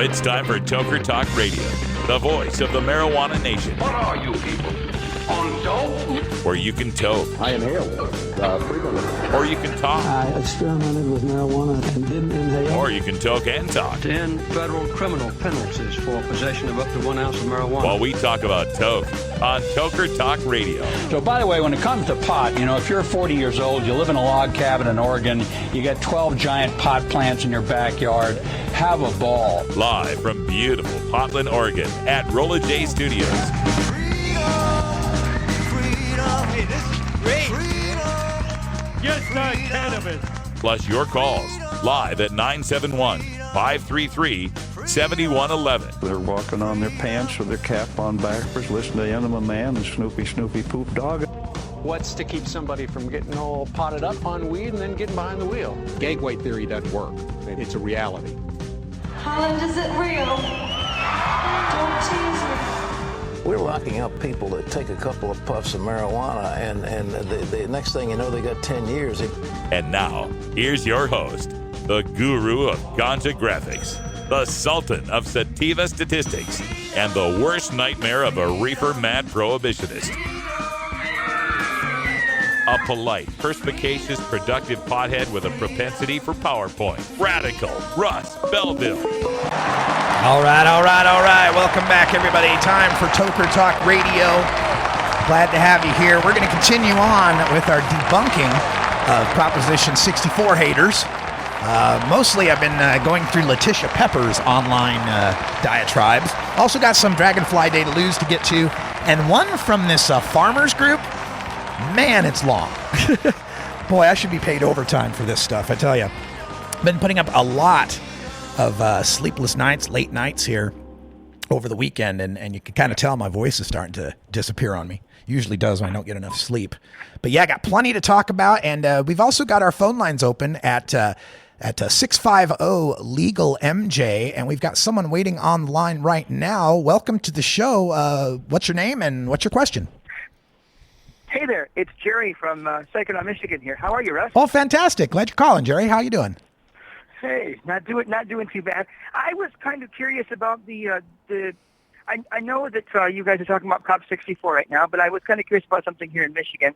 it's time for Toker Talk Radio, the voice of the marijuana nation. What are you people? On dope? Where you can toke. I inhale frequently. Or you can talk. I experimented with marijuana and didn't inhale. Or you can toke and talk. 10 federal criminal penalties for possession of up to 1 ounce of marijuana. While we talk about toke on Toker Talk Radio. So, by the way, when it comes to pot, if you're 40 years old, you live in a log cabin in Oregon, you got 12 giant pot plants in your backyard, have a ball. Live from beautiful Portland, Oregon at Rolla J Studios. Hey, this is great. Just not cannabis. Plus your calls live at 971-533-7111. They're walking on their pants with their cap on backwards, listening to Enema Man and Snoopy Poop Dog. What's to keep somebody from getting all potted up on weed and then getting behind the wheel? Gateway theory doesn't work. It's a reality. Holland, is it real? Don't tease me. We're locking up people that take a couple of puffs of marijuana, and the next thing you know, they got 10 years. And now, here's your host, the guru of ganja graphics, the sultan of sativa statistics, and the worst nightmare of a reefer mad prohibitionist. A polite, perspicacious, productive pothead with a propensity for PowerPoint. Radical Russ Belville. All right. Welcome back, everybody. Time for Toker Talk Radio. Glad to have you here. We're going to continue on with our debunking of Proposition 64 haters. Mostly I've been going through Letitia Pepper's online diatribes. Also got some Dragonfly Day to lose to get to. And one from this farmers group. Man, it's long. Boy, I should be paid overtime for this stuff, I tell you. Been putting up a lot of sleepless nights, late nights here over the weekend, and you can kind of tell my voice is starting to disappear on me. Usually does when I don't get enough sleep. But yeah, I got plenty to talk about, and we've also got our phone lines open at 650-LEGAL-MJ, and we've got someone waiting on the line right now. Welcome to the show. What's your name and what's your question? Hey there, it's Jerry from Saginaw, Michigan here. How are you, Russ? Oh, fantastic. Glad you're calling, Jerry. How you doing? Hey, not doing too bad. I was kind of curious about I know that you guys are talking about Prop 64 right now, but I was kind of curious about something here in Michigan.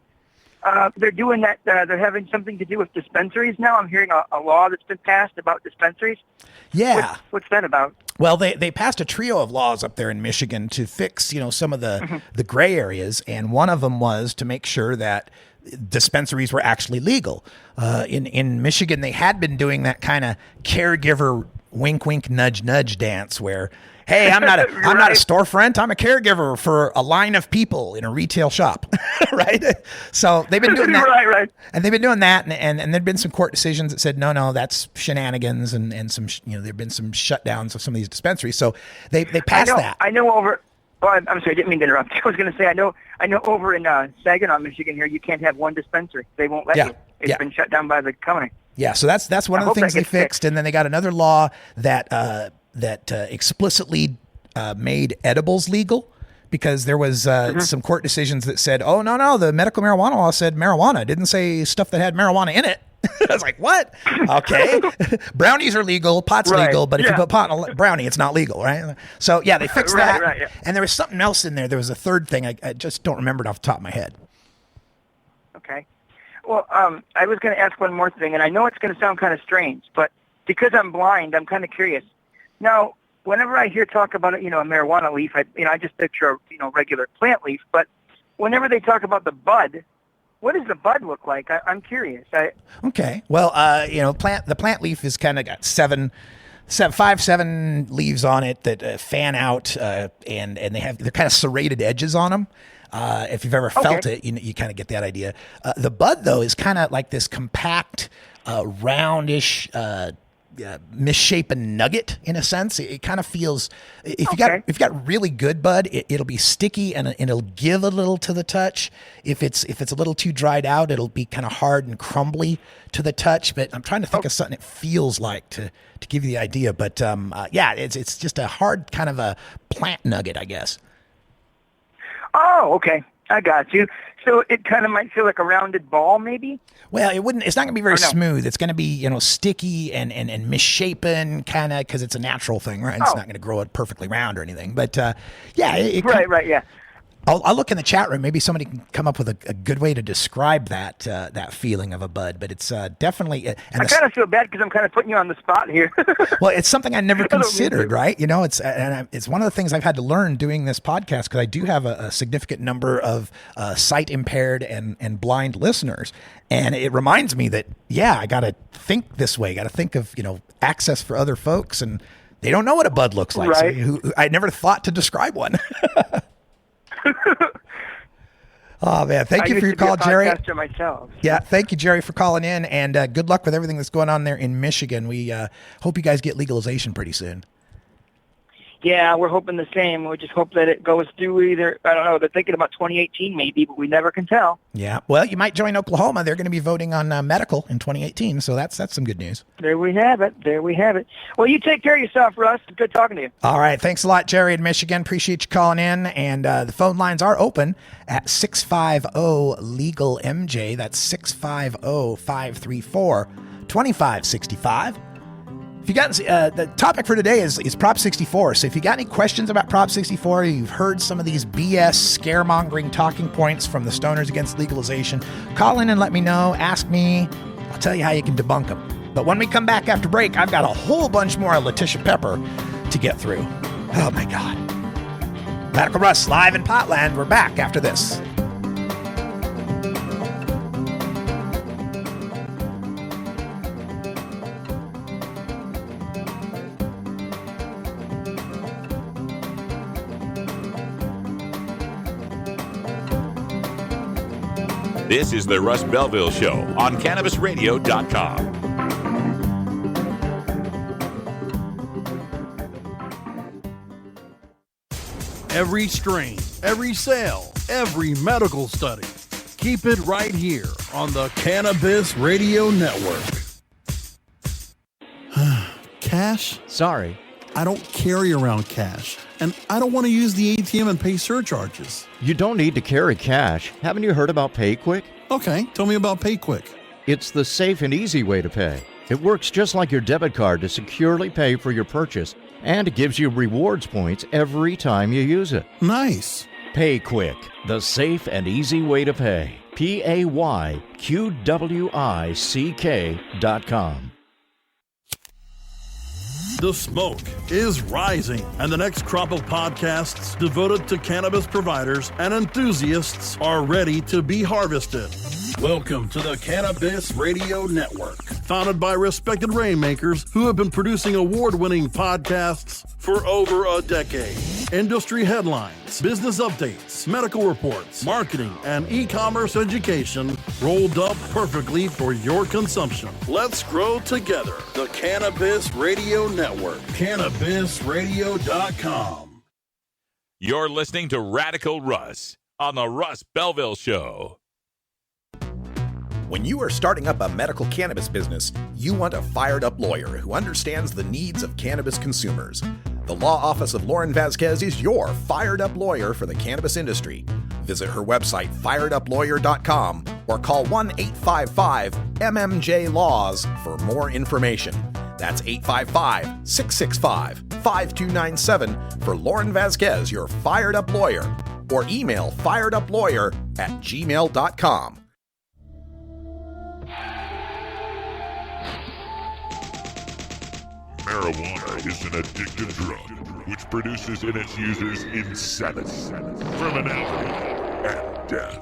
They're doing that. They're having something to do with dispensaries now. I'm hearing a law that's been passed about dispensaries. Yeah. What's that about? Well, they passed a trio of laws up there in Michigan to fix, some of the gray areas, and one of them was to make sure that dispensaries were actually legal. In Michigan, they had been doing that kind of caregiver wink, wink, nudge, nudge dance where, hey, I'm not a storefront. I'm a caregiver for a line of people in a retail shop, right? So they've been doing that, right. And they've been doing that, and there'd been some court decisions that said no, that's shenanigans, and some there've been some shutdowns of some of these dispensaries. So they passed that. I know over. Oh, I'm sorry, I didn't mean to interrupt. I was going to say I know over in Saginaw, Michigan here, you can't have one dispensary. They won't let you. It's been shut down by the county. Yeah, so that's one of the things they fixed, and then they got another law that explicitly made edibles legal, because there was some court decisions that said, oh, no, the medical marijuana law said marijuana. It didn't say stuff that had marijuana in it. I was like, what? Okay. Brownies are legal, pot's legal, but if you put pot in a brownie, it's not legal, right? So, yeah, they fixed that. Right, yeah. And there was something else in there. There was a third thing. I just don't remember it off the top of my head. Okay. Well, I was going to ask one more thing, and I know it's going to sound kind of strange, but because I'm blind, I'm kind of curious. Now, whenever I hear talk about a marijuana leaf, I just picture a regular plant leaf. But whenever they talk about the bud, what does the bud look like? I'm curious. Okay. Well, the plant leaf is kind of got seven leaves on it that fan out, and they're kind of serrated edges on them. If you've ever felt it, you kind of get that idea. The bud, though, is kind of like this compact, roundish, misshapen nugget in a sense. It kind of feels, if you got really good bud, it'll be sticky and it'll give a little to the touch. If it's a little too dried out, it'll be kind of hard and crumbly to the touch. But I'm trying to think of something it feels like to give you the idea. But it's just a hard kind of a plant nugget, I guess. Oh, okay. I got you. So it kind of might feel like a rounded ball, maybe? Well, it wouldn't. It's not going to be very smooth. It's going to be, sticky and misshapen, kind of, because it's a natural thing, right? It's not going to grow it perfectly round or anything. But yeah, right, yeah. I'll look in the chat room. Maybe somebody can come up with a good way to describe that feeling of a bud. But it's definitely. I kind of feel bad because I'm kind of putting you on the spot here. Well, it's something I never considered, right? It's one of the things I've had to learn doing this podcast, because I do have a significant number of sight impaired and blind listeners, and it reminds me that I got to think this way. Got to think of access for other folks, and they don't know what a bud looks like. Right. So I never thought to describe one. Oh man, thank you for your call, Jerry. Myself. Yeah, thank you, Jerry, for calling in, and good luck with everything that's going on there in Michigan. We hope you guys get legalization pretty soon. Yeah, we're hoping the same. We just hope that it goes through either, I don't know, they're thinking about 2018 maybe, but we never can tell. Yeah, well, you might join Oklahoma. They're going to be voting on medical in 2018, so that's some good news. There we have it. Well, you take care of yourself, Russ. Good talking to you. All right, thanks a lot, Jerry in Michigan. Appreciate you calling in, and the phone lines are open at 650-LEGAL-MJ. That's 650-534-2565. If you got the topic for today is Prop 64. So if you got any questions about Prop 64, you've heard some of these BS scaremongering talking points from the Stoners Against Legalization, call in and let me know. Ask me. I'll tell you how you can debunk them. But when we come back after break, I've got a whole bunch more Letitia Pepper to get through. Oh my God. Radical Russ live in Potland. We're back after this. This is the Russ Belville Show on CannabisRadio.com. Every strain, every sale, every medical study. Keep it right here on the Cannabis Radio Network. Cash? Sorry. I don't carry around cash, and I don't want to use the ATM and pay surcharges. You don't need to carry cash. Haven't you heard about PayQuick? Okay, tell me about PayQuick. It's the safe and easy way to pay. It works just like your debit card to securely pay for your purchase, and it gives you rewards points every time you use it. Nice. PayQuick, the safe and easy way to pay. PayQwick.com. The smoke is rising, and the next crop of podcasts devoted to cannabis providers and enthusiasts are ready to be harvested. Welcome to the Cannabis Radio Network, founded by respected rainmakers who have been producing award-winning podcasts for over a decade. Industry headlines, business updates, medical reports, marketing, and e-commerce education rolled up perfectly for your consumption. Let's grow together. The Cannabis Radio Network. CannabisRadio.com. You're listening to Radical Russ on the Russ Belville Show. When you are starting up a medical cannabis business, you want a fired-up lawyer who understands the needs of cannabis consumers. The law office of Lauren Vasquez is your fired-up lawyer for the cannabis industry. Visit her website, fireduplawyer.com, or call 1-855-MMJ-LAWS for more information. That's 855-665-5297 for Lauren Vasquez, your fired-up lawyer, or email fireduplawyer@gmail.com. Marijuana is an addictive drug which produces in its users insanity, criminality, and death.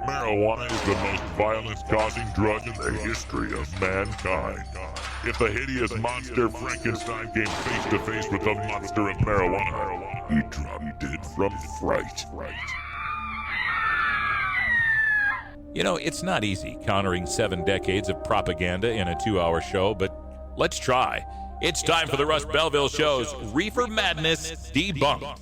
Marijuana is the most violence-causing drug in the history of mankind. If the hideous monster Frankenstein came face-to-face with the monster of marijuana, he dropped dead from fright. You know, it's not easy countering 7 decades of propaganda in a 2-hour show, but let's try. It's time for the Russ Belville Show's Reefer Madness Debunked.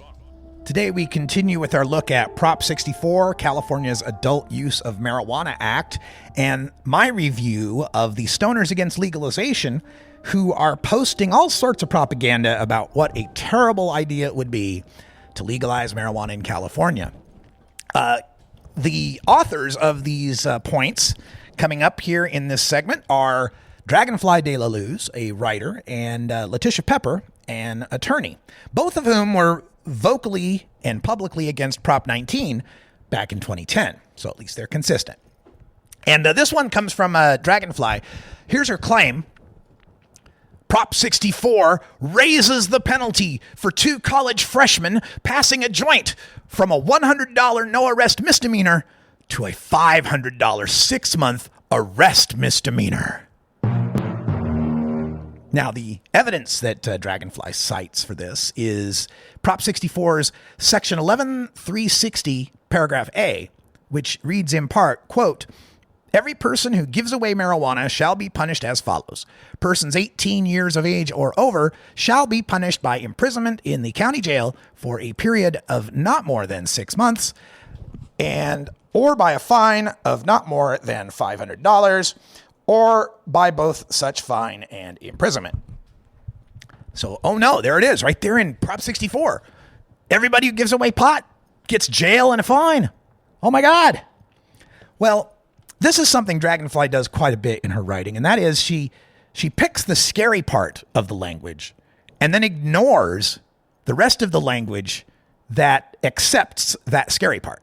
Today we continue with our look at Prop 64, California's Adult Use of Marijuana Act, and my review of the Stoners Against Legalization, who are posting all sorts of propaganda about what a terrible idea it would be to legalize marijuana in California. the authors of these points coming up here in this segment are Dragonfly de la Luz, a writer, and Letitia Pepper, an attorney, both of whom were vocally and publicly against Prop 19 back in 2010. So at least they're consistent. And this one comes from Dragonfly. Here's her claim. Prop 64 raises the penalty for 2 college freshmen passing a joint from a $100 no arrest misdemeanor to a $500 6-month arrest misdemeanor. Now, the evidence that Dragonfly cites for this is Prop 64's Section 11360, paragraph A, which reads in part, quote, every person who gives away marijuana shall be punished as follows. Persons 18 years of age or over shall be punished by imprisonment in the county jail for a period of not more than 6 months or by a fine of not more than $500 or by both such fine and imprisonment. So, oh no, there it is right there in Prop 64. Everybody who gives away pot gets jail and a fine. Oh my God. Well, this is something Dragonfly does quite a bit in her writing, and that is she picks the scary part of the language and then ignores the rest of the language that accepts that scary part.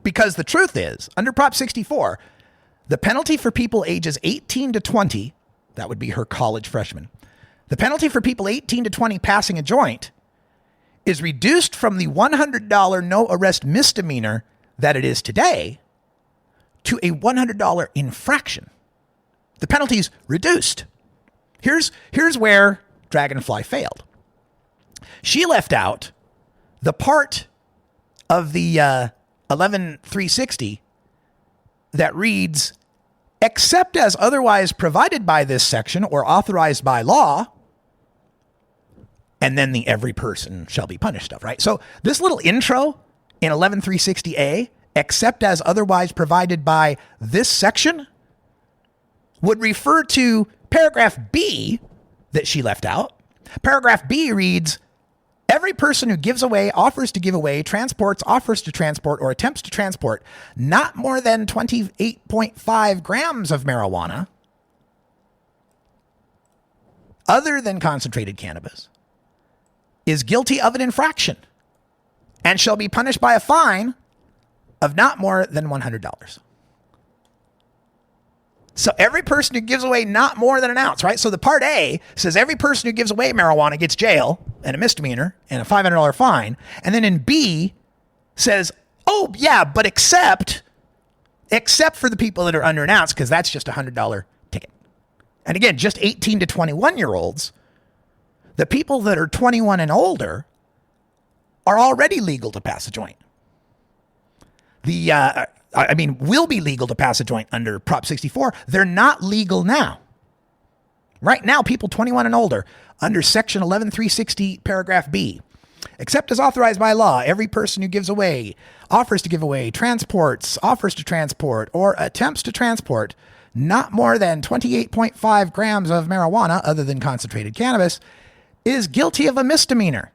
Because the truth is, under Prop 64, the penalty for people ages 18 to 20, that would be her college freshmen, the penalty for people 18 to 20 passing a joint is reduced from the $100 no arrest misdemeanor that it is today to a $100 infraction. The penalty's reduced. Here's where Dragonfly failed. She left out the part of the 11360 that reads, except as otherwise provided by this section or authorized by law, and then the every person shall be punished stuff, right? So this little intro in 11360A, except as otherwise provided by this section, would refer to paragraph B that she left out. Paragraph B reads, every person who gives away, offers to give away, transports, offers to transport, or attempts to transport not more than 28.5 grams of marijuana other than concentrated cannabis is guilty of an infraction and shall be punished by a fine of not more than $100. So every person who gives away not more than an ounce, right? So the part A says every person who gives away marijuana gets jail and a misdemeanor and a $500 fine. And then in B says, oh yeah, but except for the people that are under an ounce, because that's just a $100 ticket. And again, just 18 to 21 year olds, the people that are 21 and older are already legal to pass a joint. Will be legal to pass a joint under Prop 64. They're not legal now. Right now, people 21 and older, under Section 11360, paragraph B, except as authorized by law, every person who gives away, offers to give away, transports, offers to transport, or attempts to transport not more than 28.5 grams of marijuana other than concentrated cannabis is guilty of a misdemeanor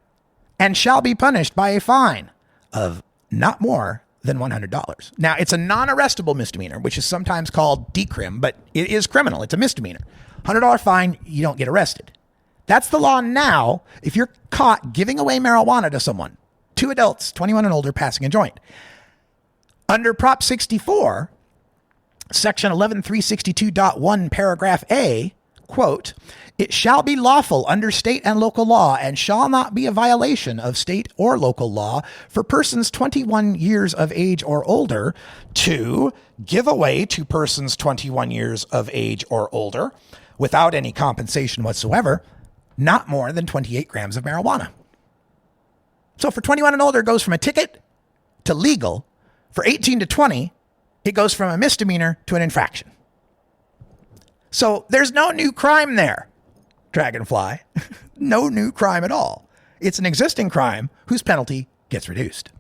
and shall be punished by a fine of not more than $100. Now, it's a non-arrestable misdemeanor, which is sometimes called decrim, but it is criminal. It's a misdemeanor. $100 fine, you don't get arrested. That's the law now if you're caught giving away marijuana to someone, 2 adults, 21 and older, passing a joint. Under Prop 64, Section 11362.1, paragraph A, quote, it shall be lawful under state and local law and shall not be a violation of state or local law for persons 21 years of age or older to give away to persons 21 years of age or older without any compensation whatsoever, not more than 28 grams of marijuana. So for 21 and older, it goes from a ticket to legal. For 18 to 20, it goes from a misdemeanor to an infraction. So there's no new crime there, Dragonfly. No new crime at all. It's an existing crime whose penalty gets reduced.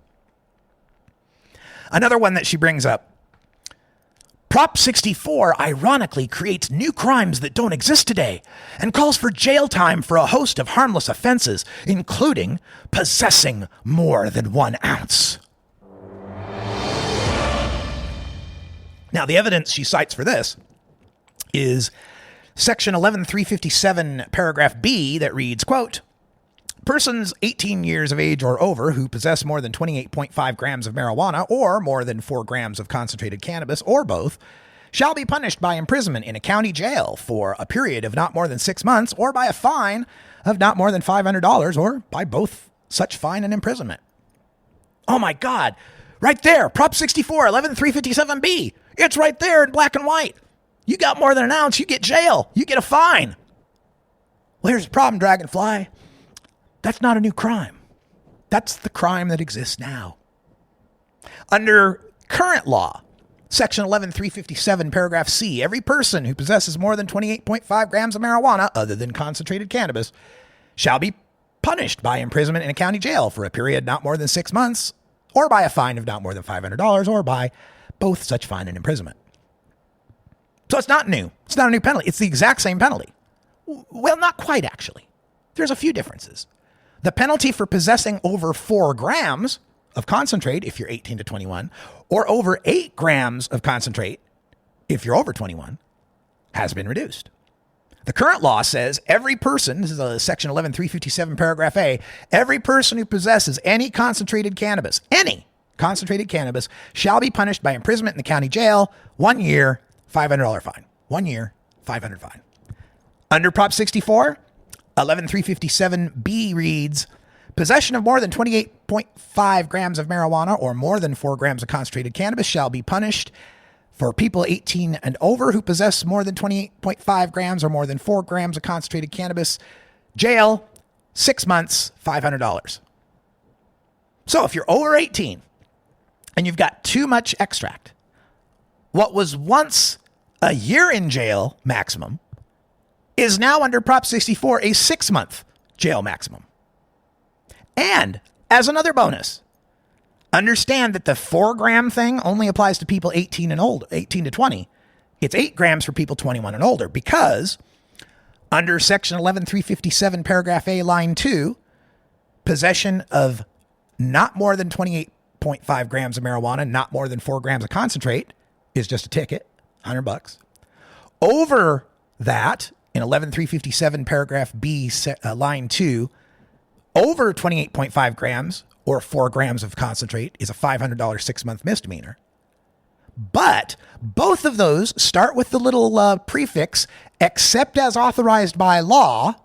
Another one that she brings up. Prop 64 ironically creates new crimes that don't exist today and calls for jail time for a host of harmless offenses, including possessing more than 1 ounce. Now, the evidence she cites for this is Section 11357, paragraph B, that reads, quote, persons 18 years of age or over who possess more than 28.5 grams of marijuana or more than 4 grams of concentrated cannabis or both shall be punished by imprisonment in a county jail for a period of not more than 6 months or by a fine of not more than $500 or by both such fine and imprisonment. Oh my God. Right there. Prop 64, 11357B. It's right there in black and white. You got more than an ounce, you get jail. You get a fine. Well, here's the problem, Dragonfly. That's not a new crime. That's the crime that exists now. Under current law, Section 11357, paragraph C, every person who possesses more than 28.5 grams of marijuana, other than concentrated cannabis, shall be punished by imprisonment in a county jail for a period not more than 6 months, or by a fine of not more than $500, or by both such fine and imprisonment. So it's not new. It's not a new penalty. It's the exact same penalty. Well, not quite, actually. There's a few differences. The penalty for possessing over 4 grams of concentrate, if you're 18 to 21, or over 8 grams of concentrate, if you're over 21, has been reduced. The current law says every person, this is Section 11357, paragraph A, every person who possesses any concentrated cannabis, shall be punished by imprisonment in the county jail, 1 year, $500 fine. 1 year, $500 fine. Under Prop 64, 11357B reads, possession of more than 28.5 grams of marijuana or more than 4 grams of concentrated cannabis shall be punished for people 18 and over who possess more than 28.5 grams or more than 4 grams of concentrated cannabis. Jail, 6 months, $500. So if you're over 18 and you've got too much extract, what was once a year in jail maximum is now under Prop 64 a 6-month jail maximum. And as another bonus, understand that the 4-gram thing only applies to people 18 and old, 18 to 20. It's 8 grams for people 21 and older because under Section 11357, paragraph A, line 2, possession of not more than 28.5 grams of marijuana, not more than 4 grams of concentrate is just a ticket, $100. Over that, in 11357, paragraph B, line 2, over 28.5 grams or 4 grams of concentrate is a $500 6-month misdemeanor. But both of those start with the little prefix, except as authorized by law.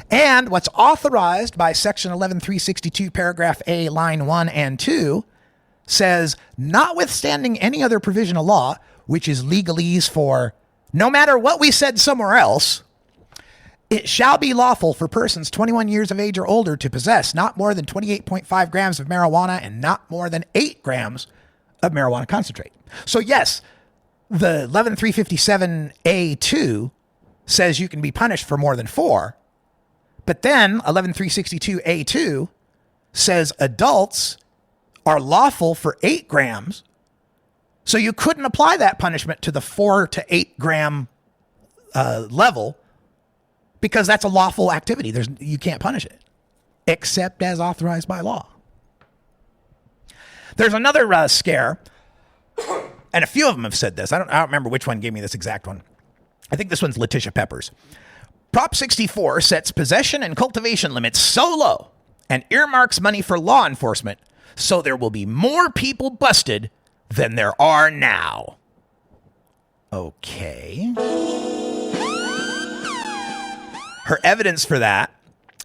And what's authorized by Section 11362, paragraph A, line 1 and 2, says, notwithstanding any other provision of law, which is legalese for no matter what we said somewhere else, it shall be lawful for persons 21 years of age or older to possess not more than 28.5 grams of marijuana and not more than 8 grams of marijuana concentrate. So yes, the 11357A2 says you can be punished for more than 4, but then 11362A2 says adults are lawful for 8 grams. So you couldn't apply that punishment to the 4 to 8 gram level because that's a lawful activity. You can't punish it except as authorized by law. There's another scare, and a few of them have said this. I don't remember which one gave me this exact one. I think this one's Letitia Peppers. Prop 64 sets possession and cultivation limits so low and earmarks money for law enforcement so there will be more people busted than there are now. Okay. Her evidence for that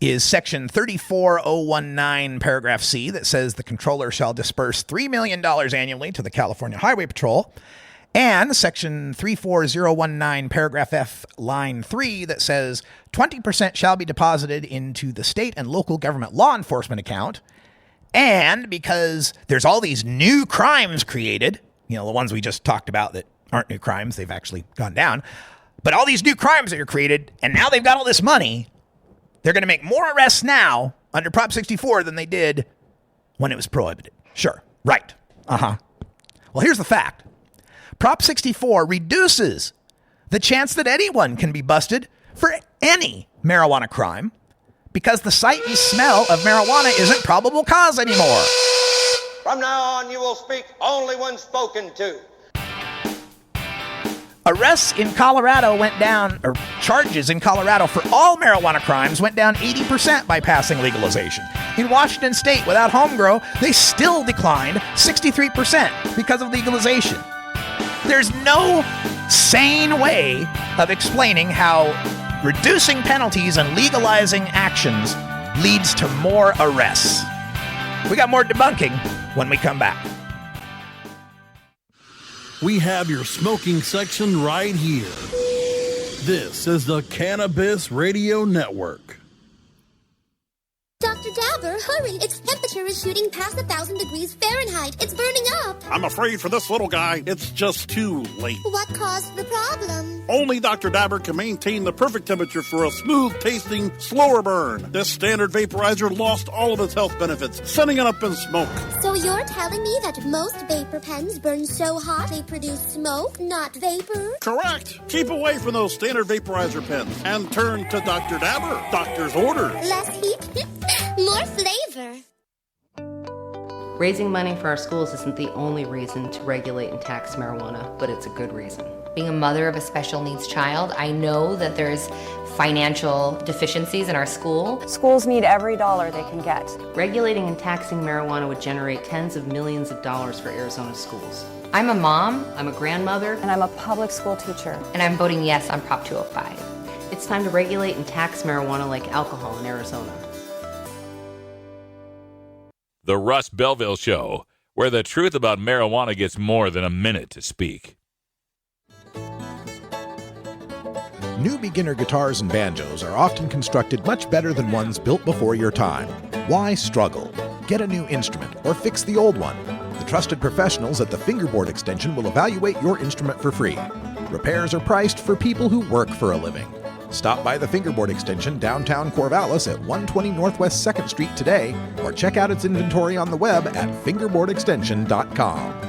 is Section 34019, paragraph C, that says the controller shall disperse $3 million annually to the California Highway Patrol, and Section 34019, paragraph F, line 3, that says 20% shall be deposited into the state and local government law enforcement account. And because there's all these new crimes created, the ones we just talked about that aren't new crimes, they've actually gone down, but all these new crimes that are created, and now they've got all this money, they're going to make more arrests now under Prop 64 than they did when it was prohibited. Sure. Right. Well, here's the fact. Prop 64 reduces the chance that anyone can be busted for any marijuana crime because the sight and smell of marijuana isn't probable cause anymore. From now on, you will speak only when spoken to. Arrests in Colorado went down, or charges in Colorado for all marijuana crimes went down 80% by passing legalization. In Washington state, without home grow, they still declined 63% because of legalization. There's no sane way of explaining how reducing penalties and legalizing actions leads to more arrests. We got more debunking when we come back. We have your smoking section right here. This is the Cannabis Radio Network. Dr. Dabber, hurry! Its temperature is shooting past 1,000 degrees Fahrenheit. It's burning up. I'm afraid for this little guy, it's just too late. What caused the problem? Only Dr. Dabber can maintain the perfect temperature for a smooth-tasting, slower burn. This standard vaporizer lost all of its health benefits, sending it up in smoke. So you're telling me that most vapor pens burn so hot they produce smoke, not vapor? Correct. Keep away from those standard vaporizer pens and turn to Dr. Dabber. Doctor's orders. Less heat, more flavor. Raising money for our schools isn't the only reason to regulate and tax marijuana, but it's a good reason. Being a mother of a special needs child, I know that there's financial deficiencies in our school. Schools need every dollar they can get. Regulating and taxing marijuana would generate tens of millions of dollars for Arizona schools. I'm a mom, I'm a grandmother, and I'm a public school teacher. And I'm voting yes on Prop 205. It's time to regulate and tax marijuana like alcohol in Arizona. The Russ Belville Show, where the truth about marijuana gets more than a minute to speak. New beginner guitars and banjos are often constructed much better than ones built before your time. Why struggle? Get a new instrument or fix the old one. The trusted professionals at the Fingerboard Extension will evaluate your instrument for free. Repairs are priced for people who work for a living. Stop by the Fingerboard Extension downtown Corvallis at 120 Northwest 2nd Street today, or check out its inventory on the web at fingerboardextension.com.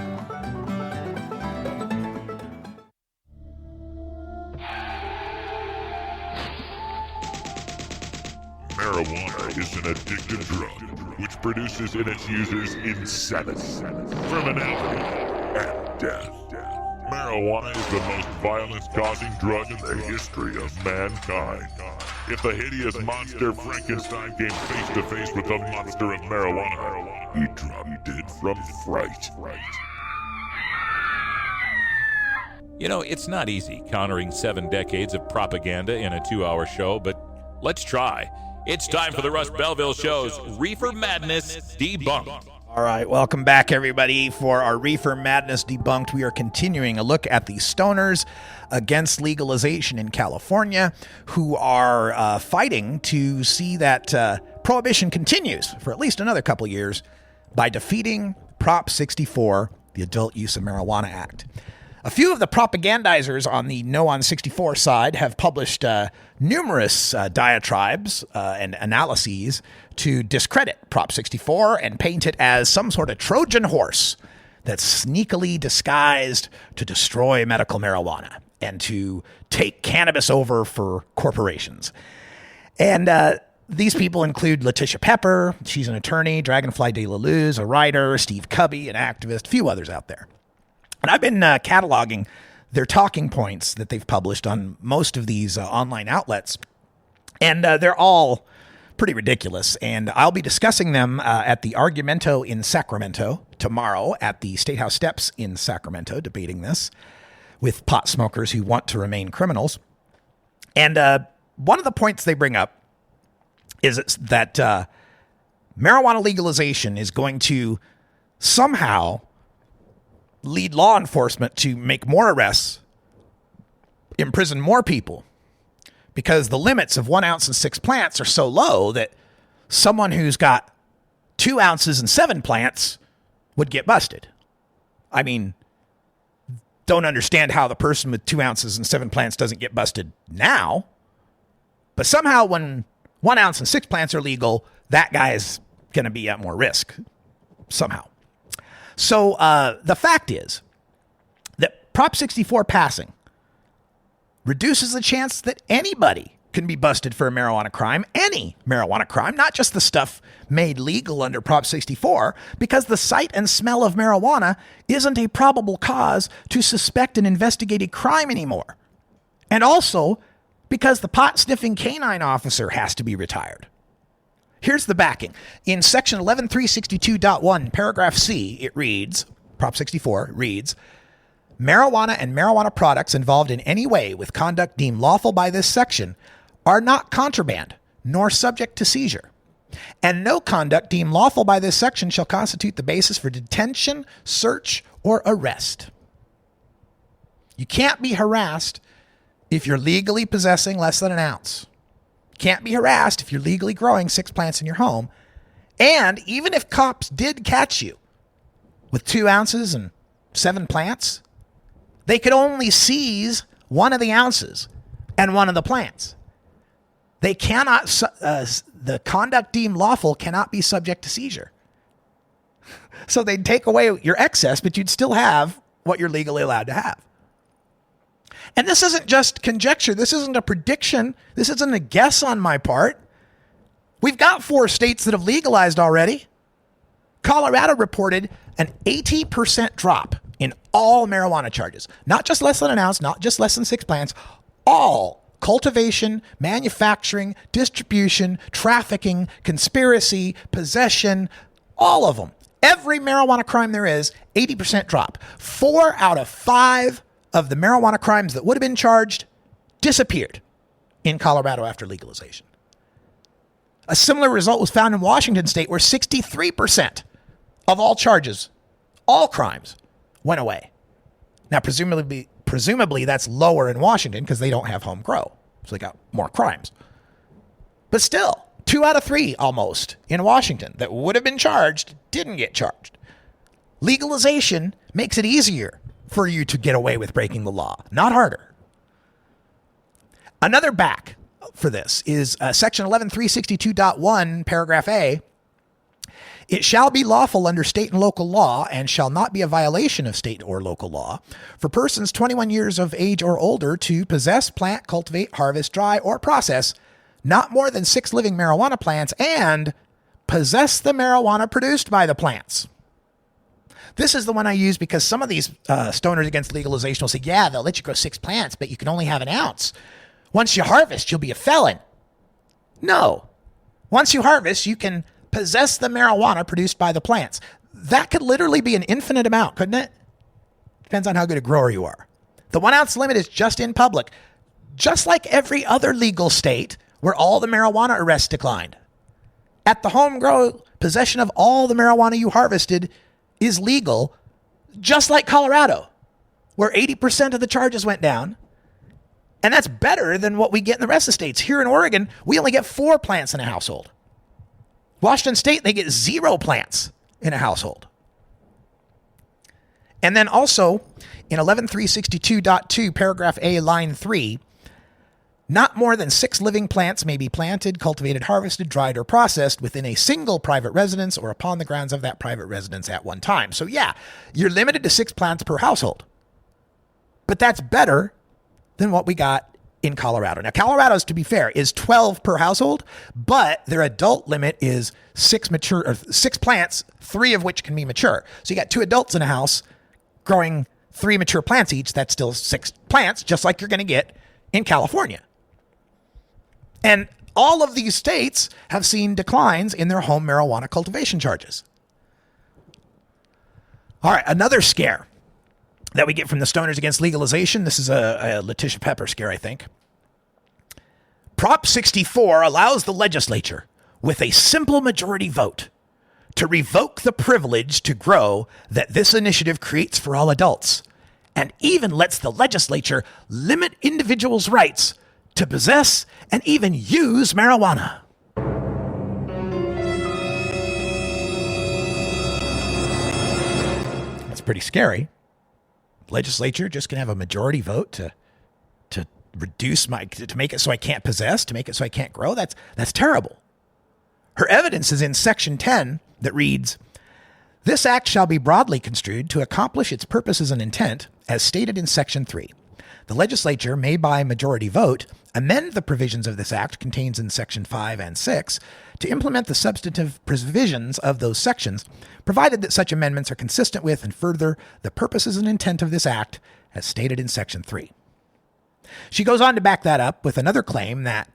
Marijuana is an addictive drug which produces in its users insanity, criminality, and death. Marijuana is the most violence-causing drug in the history of mankind. If the hideous monster Frankenstein came face-to-face with the monster of marijuana, he dropped dead from fright. You know, it's not easy countering 7 decades of propaganda in a 2-hour show, but let's try. It's time for the Russ Belville Show's Reefer Madness Debunked. All right, welcome back, everybody, for our Reefer Madness Debunked. We are continuing a look at the stoners against legalization in California who are fighting to see that prohibition continues for at least another couple years by defeating Prop 64, the Adult Use of Marijuana Act. A few of the propagandizers on the No on 64 side have published numerous diatribes and analyses to discredit Prop 64 and paint it as some sort of Trojan horse that's sneakily disguised to destroy medical marijuana and to take cannabis over for corporations. And these people include Letitia Pepper, she's an attorney, Dragonfly De La Luz, a writer, Steve Cubby, an activist, a few others out there. And I've been cataloging their talking points that they've published on most of these online outlets, and they're all pretty ridiculous. And I'll be discussing them at the Argumento in Sacramento tomorrow at the State House steps in Sacramento, debating this with pot smokers who want to remain criminals. And one of the points they bring up is that marijuana legalization is going to somehow lead law enforcement to make more arrests, imprison more people, because the limits of 1 ounce and 6 plants are so low that someone who's got 2 ounces and 7 plants would get busted. I mean, don't understand how the person with 2 ounces and 7 plants doesn't get busted now, but somehow when 1 ounce and 6 plants are legal, that guy is going to be at more risk somehow. So the fact is that Prop 64 passing reduces the chance that anybody can be busted for a marijuana crime, any marijuana crime, not just the stuff made legal under Prop 64, because the sight and smell of marijuana isn't a probable cause to suspect an investigated crime anymore. And also because the pot-sniffing canine officer has to be retired. Here's the backing. In Section 11362.1, paragraph C, it reads, Prop 64 reads, marijuana and marijuana products involved in any way with conduct deemed lawful by this section are not contraband, nor subject to seizure. And no conduct deemed lawful by this section shall constitute the basis for detention, search, or arrest. You can't be harassed if you're legally possessing less than an ounce. You can't be harassed if you're legally growing 6 plants in your home. And even if cops did catch you with 2 ounces and 7 plants, they could only seize 1 of the ounces and 1 of the plants. They cannot, the conduct deemed lawful cannot be subject to seizure. So they'd take away your excess, but you'd still have what you're legally allowed to have. And this isn't just conjecture. This isn't a prediction. This isn't a guess on my part. We've got 4 states that have legalized already. Colorado reported an 80% drop in all marijuana charges. Not just less than an ounce, not just less than 6 plants, all cultivation, manufacturing, distribution, trafficking, conspiracy, possession, all of them. Every marijuana crime there is, 80% drop. 4 out of 5 of the marijuana crimes that would have been charged disappeared in Colorado after legalization. A similar result was found in Washington state, where 63% of all charges, all crimes, went away. Now, presumably that's lower in Washington because they don't have home grow. So they got more crimes. But still, 2 out of 3 almost in Washington that would have been charged didn't get charged. Legalization makes it easier for you to get away with breaking the law, not harder. Another back for this is Section 11362.1, paragraph A. It shall be lawful under state and local law, and shall not be a violation of state or local law, for persons 21 years of age or older to possess, plant, cultivate, harvest, dry, or process not more than 6 living marijuana plants, and possess the marijuana produced by the plants. This is the one I use because some of these stoners against legalization will say, yeah, they'll let you grow 6 plants, but you can only have an ounce. Once you harvest, you'll be a felon. No. Once you harvest, you can possess the marijuana produced by the plants. That could literally be an infinite amount, couldn't it? Depends on how good a grower you are. The 1 ounce limit is just in public, just like every other legal state where all the marijuana arrests declined. At the home grow, possession of all the marijuana you harvested is legal, just like Colorado, where 80% of the charges went down. And that's better than what we get in the rest of the states. Here in Oregon, we only get 4 plants in a household. Washington state, they get 0 plants in a household. And then also in 11362.2, paragraph A, line 3, not more than 6 living plants may be planted, cultivated, harvested, dried, or processed within a single private residence or upon the grounds of that private residence at one time. So yeah, you're limited to 6 plants per household. But that's better than what we got in Colorado. Now, Colorado's, to be fair, is 12 per household, but their adult limit is 6 plants, 3 of which can be mature. So you got 2 adults in a house growing 3 mature plants each. That's still 6 plants, just like you're going to get in California. And all of these states have seen declines in their home marijuana cultivation charges. All right, another scare that we get from the stoners against legalization. This is a Letitia Pepper scare, I think. Prop 64 allows the legislature, with a simple majority vote, to revoke the privilege to grow that this initiative creates for all adults, and even lets the legislature limit individuals' rights to possess and even use marijuana. That's pretty scary. Legislature just can have a majority vote to reduce to make it so I can't possess, to make it so I can't grow. That's terrible. Her evidence is in Section 10 that reads, "This act shall be broadly construed to accomplish its purposes and intent as stated in Section 3. The legislature may by majority vote amend the provisions of this act contained in Section 5 and 6 to implement the substantive provisions of those sections, provided that such amendments are consistent with and further the purposes and intent of this act as stated in Section 3. She goes on to back that up with another claim that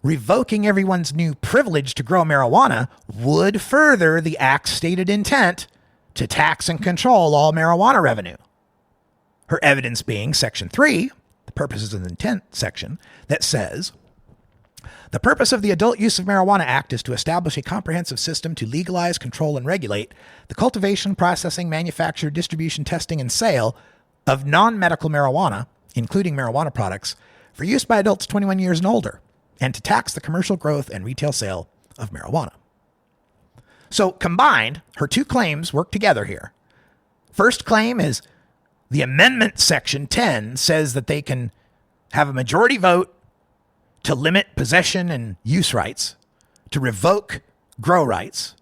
revoking everyone's new privilege to grow marijuana would further the act's stated intent to tax and control all marijuana revenue. Her evidence being Section 3, the purposes and intent section, that says, the purpose of the Adult Use of Marijuana Act is to establish a comprehensive system to legalize, control, and regulate the cultivation, processing, manufacture, distribution, testing, and sale of non-medical marijuana, including marijuana products, for use by adults 21 years and older, and to tax the commercial growth and retail sale of marijuana. So combined, her two claims work together here. First claim is the amendment section 10 says that they can have a majority vote to limit possession and use rights, to revoke grow rights,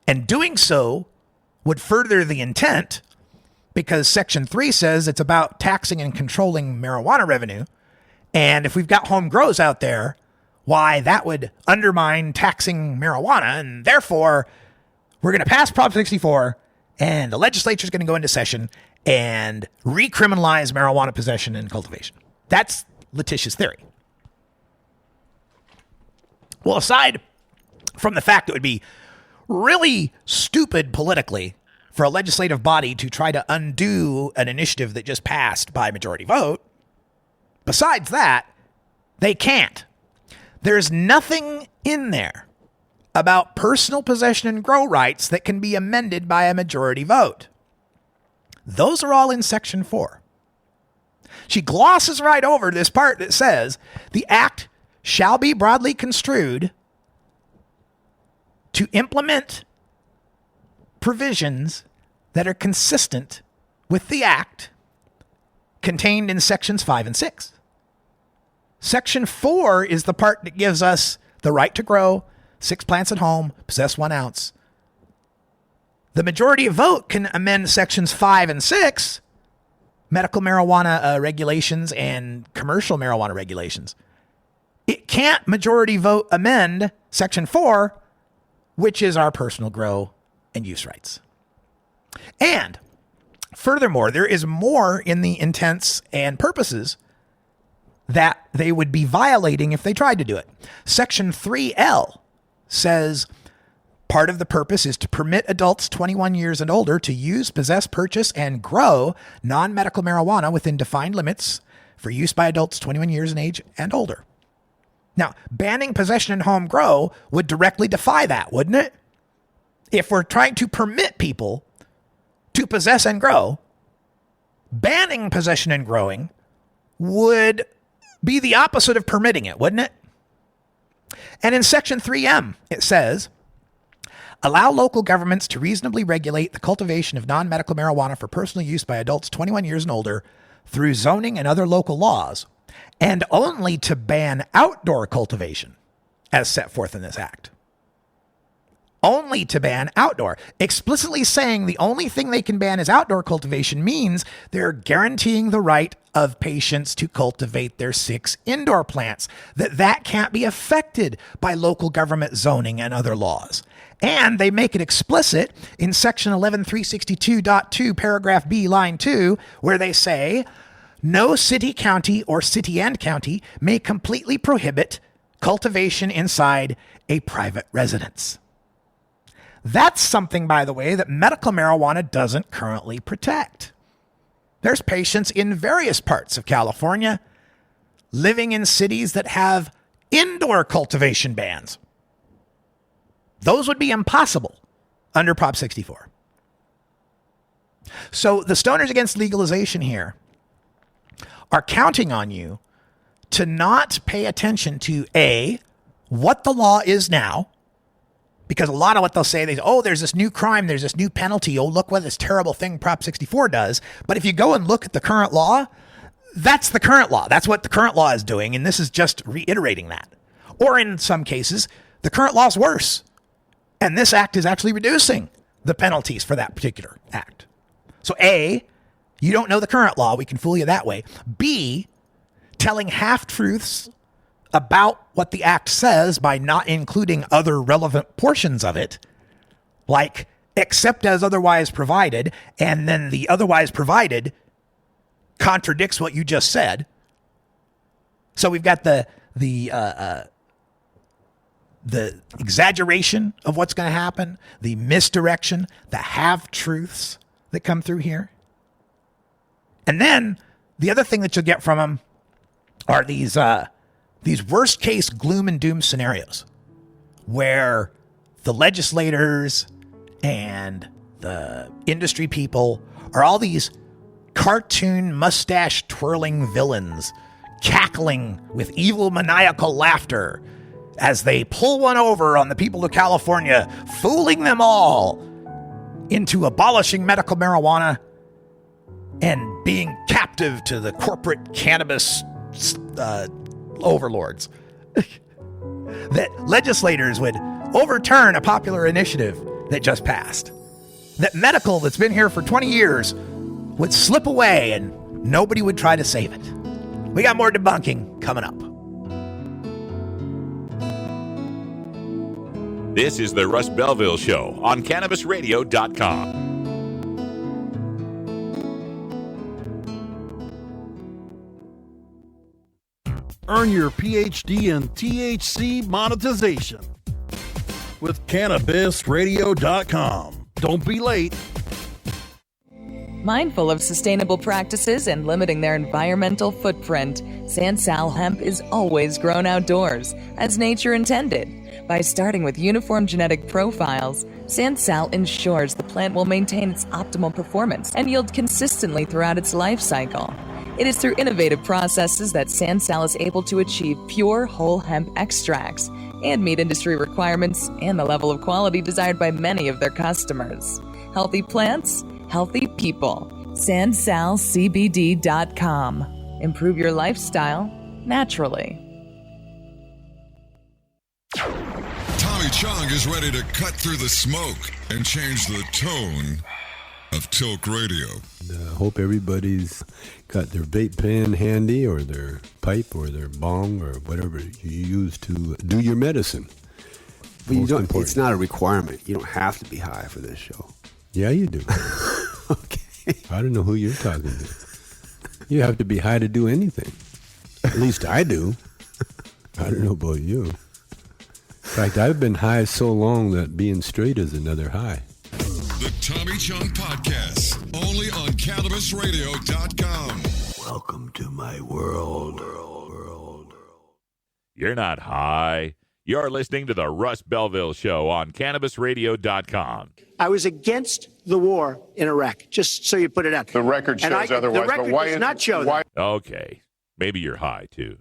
and doing so would further the intent because Section 3 says it's about taxing and controlling marijuana revenue. And if we've got home grows out there, why that would undermine taxing marijuana, and therefore we're going to pass Prop 64 and the legislature is going to go into session and recriminalize marijuana possession and cultivation. That's Letitia's theory. Well, aside from the fact it would be really stupid politically for a legislative body to try to undo an initiative that just passed by majority vote, besides that, they can't. There's nothing in there about personal possession and grow rights that can be amended by a majority vote. Those are all in Section 4. She glosses right over this part that says the act shall be broadly construed to implement provisions that are consistent with the act contained in Sections 5 and 6. Section 4 is the part that gives us the right to grow 6 plants at home, possess 1 ounce. The majority vote can amend Sections 5 and 6, medical marijuana regulations and commercial marijuana regulations. It can't majority vote amend Section 4, which is our personal grow and use rights. And furthermore, there is more in the intents and purposes that they would be violating if they tried to do it. Section 3L says part of the purpose is to permit adults 21 years and older to use, possess, purchase, and grow non-medical marijuana within defined limits for use by adults 21 years in age and older. Now, banning possession and home grow would directly defy that, wouldn't it? If we're trying to permit people to possess and grow, banning possession and growing would be the opposite of permitting it, wouldn't it? And in Section 3M, it says, allow local governments to reasonably regulate the cultivation of non-medical marijuana for personal use by adults 21 years and older through zoning and other local laws, and only to ban outdoor cultivation as set forth in this act. Only to ban outdoor. Explicitly saying the only thing they can ban is outdoor cultivation means they're guaranteeing the right of patients to cultivate their 6 indoor plants, that can't be affected by local government zoning and other laws. And they make it explicit in Section 11362.2, paragraph B, line 2, where they say, no city, county, or city and county may completely prohibit cultivation inside a private residence. That's something, by the way, that medical marijuana doesn't currently protect. There's patients in various parts of California living in cities that have indoor cultivation bans. Those would be impossible under Prop 64. So the Stoners Against Legalization here are counting on you to not pay attention to A, what the law is now, because a lot of what they'll say, there's this new crime, there's this new penalty, look what this terrible thing Prop 64 does. But if you go and look at the current law, that's the current law. That's what the current law is doing, and this is just reiterating that. Or in some cases, the current law is worse, and this act is actually reducing the penalties for that particular act. So A, you don't know the current law, we can fool you that way. B, telling half-truths about what the act says by not including other relevant portions of it, like except as otherwise provided, and then the otherwise provided contradicts what you just said. So we've got the exaggeration of what's going to happen, the misdirection, the half-truths that come through here. And then the other thing that you'll get from them are these worst-case gloom and doom scenarios where the legislators and the industry people are all these cartoon mustache-twirling villains cackling with evil maniacal laughter as they pull one over on the people of California, fooling them all into abolishing medical marijuana and being captive to the corporate cannabis overlords. That legislators would overturn a popular initiative that just passed. That medical that's been here for 20 years would slip away and nobody would try to save it. We got more debunking coming up. This is the Russ Belville Show on CannabisRadio.com. Earn your PhD in THC monetization with CannabisRadio.com. Don't be late. Mindful of sustainable practices and limiting their environmental footprint, Sansal hemp is always grown outdoors, as nature intended. By starting with uniform genetic profiles, Sansal ensures the plant will maintain its optimal performance and yield consistently throughout its life cycle. It is through innovative processes that Sansal is able to achieve pure whole hemp extracts and meet industry requirements and the level of quality desired by many of their customers. Healthy plants, healthy people. SansalCBD.com. Improve your lifestyle naturally. Tommy Chong is ready to cut through the smoke and change the tone of Tilk Radio. Hope everybody's got their vape pen handy, or their pipe, or their bong, or whatever you use to do your medicine. But you don't. It's not a requirement. You don't have to be high for this show. Yeah, you do. Okay. I don't know who you're talking to. You have to be high to do anything. At least I do. I don't know about you. In fact, I've been high so long that being straight is another high. The Tommy Chong Podcast, only on CannabisRadio.com. Welcome to my world. You're not high. You're listening to the Russ Belville Show on CannabisRadio.com. I was against the war in Iraq, just so you put it out. The record shows otherwise. The record does not show that. Okay. Maybe you're high, too.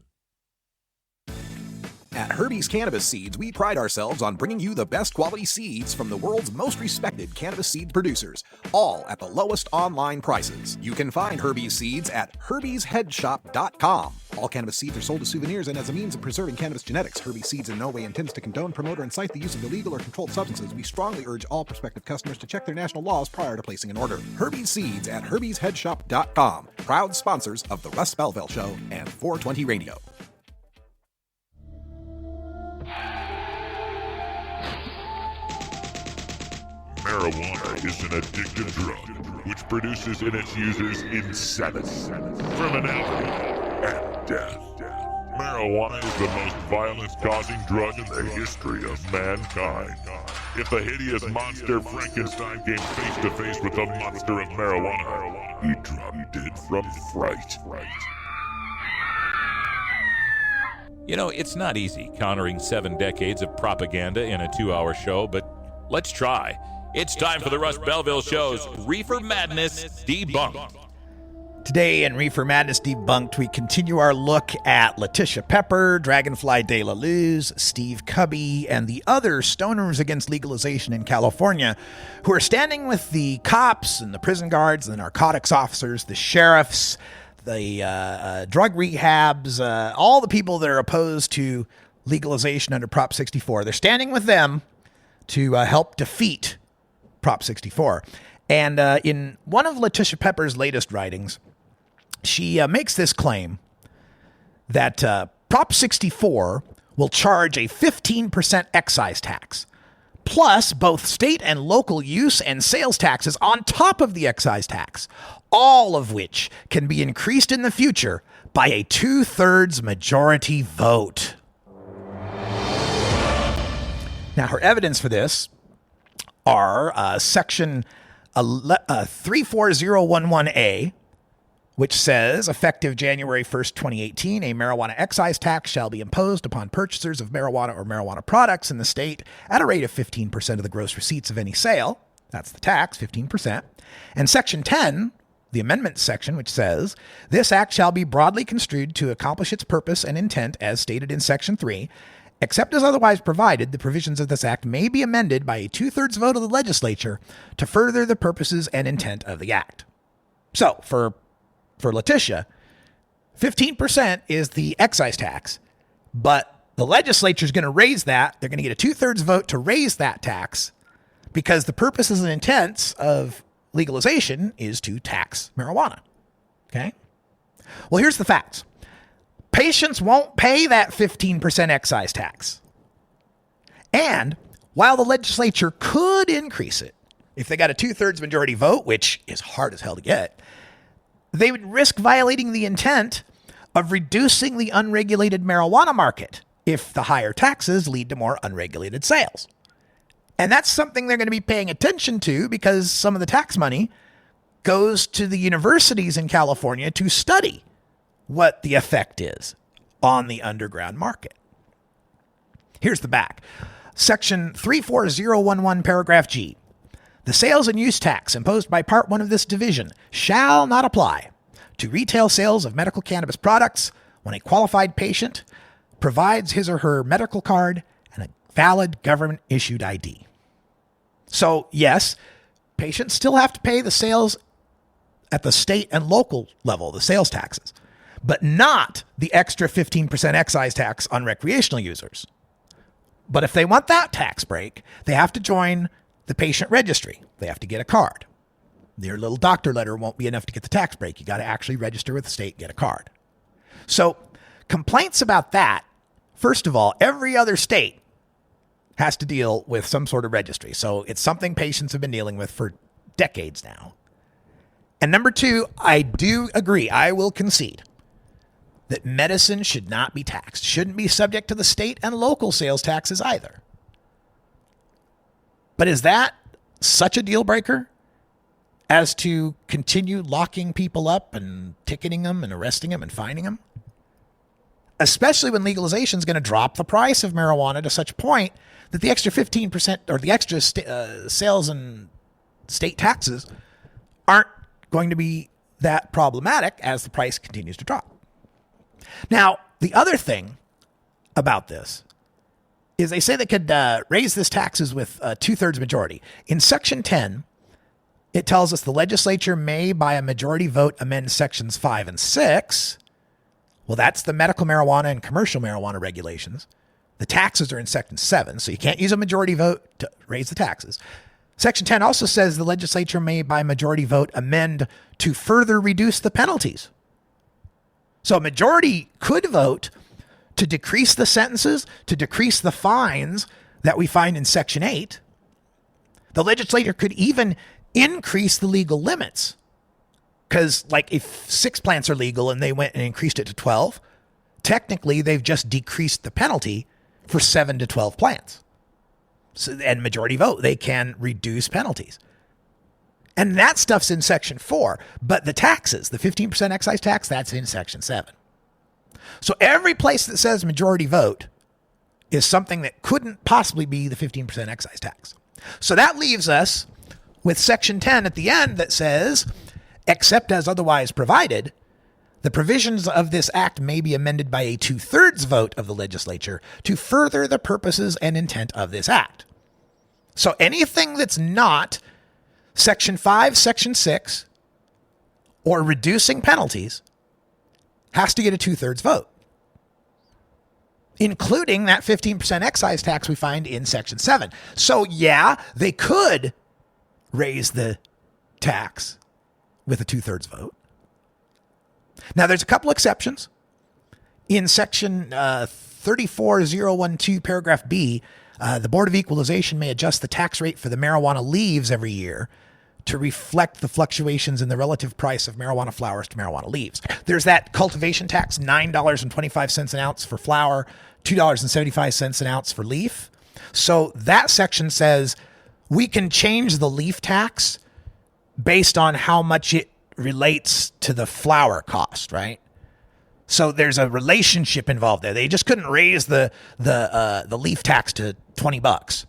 At Herbie's Cannabis Seeds, we pride ourselves on bringing you the best quality seeds from the world's most respected cannabis seed producers, all at the lowest online prices. You can find Herbie's Seeds at herbiesheadshop.com. All cannabis seeds are sold as souvenirs and as a means of preserving cannabis genetics. Herbie's Seeds in no way intends to condone, promote, or incite the use of illegal or controlled substances. We strongly urge all prospective customers to check their national laws prior to placing an order. Herbie's Seeds at herbiesheadshop.com. Proud sponsors of the Russ Belville Show and 420 Radio. Marijuana is an addictive drug which produces in its users insanity, criminality, and death. Marijuana is the most violence-causing drug in the history of mankind. If the hideous monster Frankenstein came face-to-face with the monster of marijuana, he'd drop dead from fright. You know, it's not easy countering 7 decades of propaganda in a 2-hour show, but let's try. It's time for the Russ Belville Show's Reefer Madness Debunked. Today in Reefer Madness Debunked, we continue our look at Letitia Pepper, Dragonfly De La Luz, Steve Cubby, and the other stoners against legalization in California who are standing with the cops and the prison guards, the narcotics officers, the sheriffs, the drug rehabs, all the people that are opposed to legalization under Prop 64. They're standing with them to help defeat Prop 64. And in one of Letitia Pepper's latest writings, she makes this claim that Prop 64 will charge a 15% excise tax, plus both state and local use and sales taxes on top of the excise tax, all of which can be increased in the future by a 2/3 majority vote. Now, her evidence for this are Section 34011A, which says, effective January 1st, 2018, a marijuana excise tax shall be imposed upon purchasers of marijuana or marijuana products in the state at a rate of 15% of the gross receipts of any sale. That's the tax, 15%. And Section 10, the amendment section, which says, this act shall be broadly construed to accomplish its purpose and intent as stated in Section 3, except as otherwise provided, the provisions of this act may be amended by a 2/3 vote of the legislature to further the purposes and intent of the act. So, for Letitia, 15% is the excise tax, but the legislature is going to raise that. They're going to get a 2/3 vote to raise that tax because the purposes and intents of legalization is to tax marijuana. Okay? Well, here's the facts. Patients won't pay that 15% excise tax. And while the legislature could increase it, if they got a 2/3 majority vote, which is hard as hell to get, they would risk violating the intent of reducing the unregulated marijuana market if the higher taxes lead to more unregulated sales. And that's something they're going to be paying attention to because some of the tax money goes to the universities in California to study what the effect is on the underground market. Here's the back. Section 34011, paragraph G. The sales and use tax imposed by Part 1 of this division shall not apply to retail sales of medical cannabis products when a qualified patient provides his or her medical card and a valid government-issued ID. So, yes, patients still have to pay the sales at the state and local level, the sales taxes, but not the extra 15% excise tax on recreational users. But if they want that tax break, they have to join the patient registry. They have to get a card. Their little doctor letter won't be enough to get the tax break. You got to actually register with the state and get a card. So complaints about that, first of all, every other state has to deal with some sort of registry. So it's something patients have been dealing with for decades now. And number two, I do agree, I will concede that medicine should not be taxed, shouldn't be subject to the state and local sales taxes either. But is that such a deal breaker as to continue locking people up and ticketing them and arresting them and fining them? Especially when legalization is going to drop the price of marijuana to such a point that the extra 15% or the extra sales and state taxes aren't going to be that problematic as the price continues to drop. Now, the other thing about this is they say they could raise this taxes with a 2/3 majority. In Section 10, it tells us the legislature may, by a majority vote, amend Sections 5 and 6. Well, that's the medical marijuana and commercial marijuana regulations. The taxes are in Section 7, so you can't use a majority vote to raise the taxes. Section 10 also says the legislature may, by majority vote, amend to further reduce the penalties. So a majority could vote to decrease the sentences, to decrease the fines that we find in Section 8. The legislature could even increase the legal limits. Because, like, if 6 plants are legal and they went and increased it to 12, technically they've just decreased the penalty for 7 to 12 plants. So, and majority vote, they can reduce penalties. And that stuff's in Section 4. But the taxes, the 15% excise tax, that's in Section 7. So every place that says majority vote is something that couldn't possibly be the 15% excise tax. So that leaves us with Section 10 at the end that says, except as otherwise provided, the provisions of this act may be amended by a 2/3 vote of the legislature to further the purposes and intent of this act. So anything that's not Section 5, Section 6, or reducing penalties has to get a 2/3 vote, including that 15% excise tax we find in Section 7. So yeah, they could raise the tax with a 2/3 vote. Now, there's a couple exceptions. In section 34012, paragraph B, the Board of Equalization may adjust the tax rate for the marijuana leaves every year to reflect the fluctuations in the relative price of marijuana flowers to marijuana leaves. There's that cultivation tax, $9.25 an ounce for flower, $2.75 an ounce for leaf. So that section says we can change the leaf tax based on how much it relates to the flower cost, right? So there's a relationship involved there. They just couldn't raise the leaf tax to $20.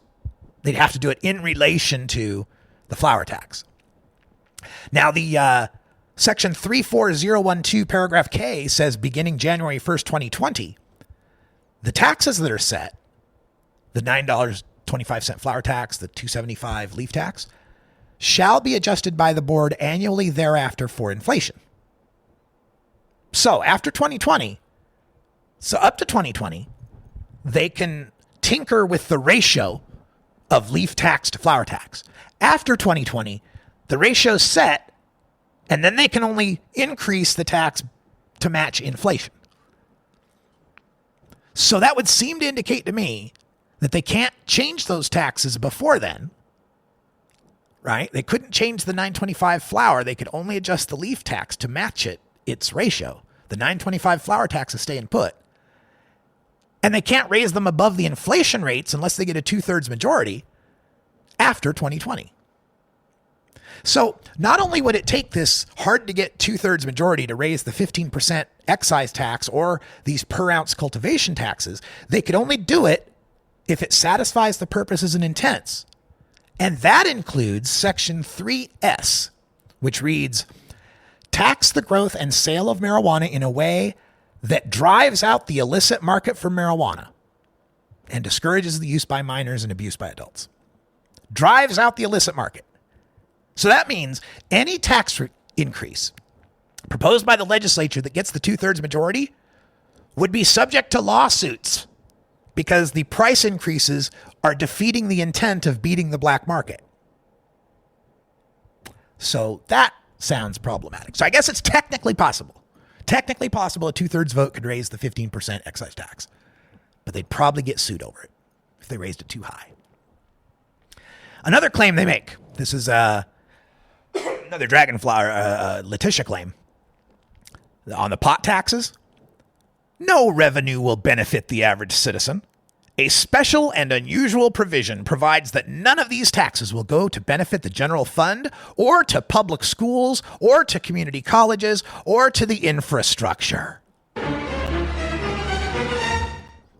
They'd have to do it in relation to the flower tax. Now, the section 34012, paragraph K says beginning January 1st, 2020, the taxes that are set, the $9.25 flower tax, the $2.75 leaf tax, shall be adjusted by the board annually thereafter for inflation. So after 2020, so up to 2020, they can tinker with the ratio of leaf tax to flower tax. After 2020, the ratio's set, and then they can only increase the tax to match inflation. So that would seem to indicate to me that they can't change those taxes before then, right? They couldn't change the $9.25 flower. They could only adjust the leaf tax to match its ratio. The $9.25 flower tax is staying put. And they can't raise them above the inflation rates unless they get a 2/3 majority after 2020. So not only would it take this hard to get 2/3 majority to raise the 15% excise tax or these per ounce cultivation taxes, they could only do it if it satisfies the purposes and intents. And that includes section 3S, which reads, tax the growth and sale of marijuana in a way that drives out the illicit market for marijuana and discourages the use by minors and abuse by adults. Drives out the illicit market. So that means any tax increase proposed by the legislature that gets the 2/3 majority would be subject to lawsuits because the price increases are defeating the intent of beating the black market. So that sounds problematic. So I guess it's technically possible. Technically possible a 2/3 vote could raise the 15% excise tax, but they'd probably get sued over it if they raised it too high. Another claim they make, this is another Dragonflower Letitia claim, on the pot taxes, no revenue will benefit the average citizen. A special and unusual provision provides that none of these taxes will go to benefit the general fund or to public schools or to community colleges or to the infrastructure.